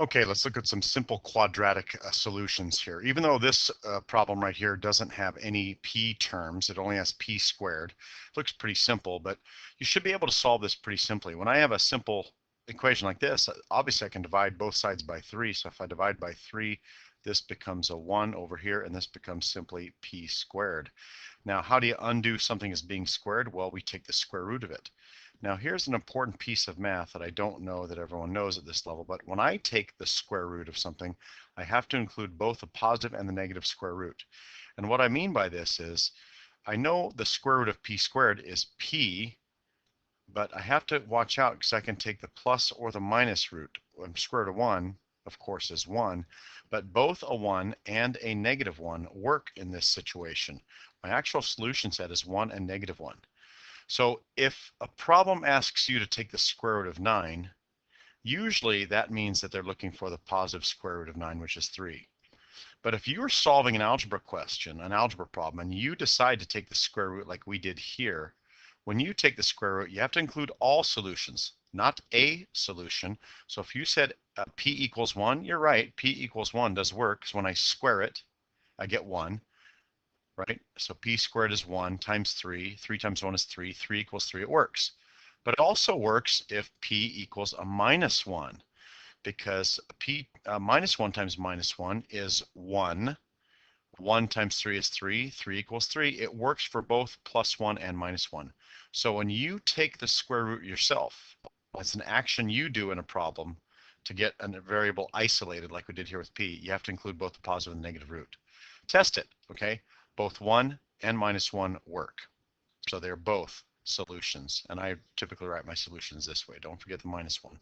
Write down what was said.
Okay, let's look at some simple quadratic solutions here. Even though this problem right here doesn't have any p terms, it only has p squared. It looks pretty simple, but you should be able to solve this pretty simply. When I have a simple equation like this, obviously I can divide both sides by 3. So if I divide by 3, this becomes a 1 over here, and this becomes simply p squared. Now, how do you undo something as being squared? Well, we take the square root of it. Now, here's an important piece of math that I don't know that everyone knows at this level, but when I take the square root of something, I have to include both the positive and the negative square root. And what I mean by this is, I know the square root of p squared is p, but I have to watch out because I can take the plus or the minus root. Square root of 1, of course, is 1, but both a 1 and a negative 1 work in this situation. My actual solution set is 1 and negative 1. So if a problem asks you to take the square root of 9, usually that means that they're looking for the positive square root of 9, which is 3. But if you are solving an algebra question, an algebra problem, and you decide to take the square root like we did here, when you take the square root, you have to include all solutions, not a solution. So if you said p equals 1, you're right, p equals 1 does work, because when I square it, I get 1. Right? So p squared is 1 times 3. 3 times 1 is 3. 3 equals 3. It works. But it also works if p equals a minus 1, because p minus 1 times minus 1 is 1. 1 times 3 is 3. 3 equals 3. It works for both plus 1 and minus 1. So when you take the square root yourself, it's an action you do in a problem to get a variable isolated like we did here with p. You have to include both the positive and negative root. Test it, okay? Both 1 and minus 1 work. So they're both solutions. And I typically write my solutions this way. Don't forget the minus 1.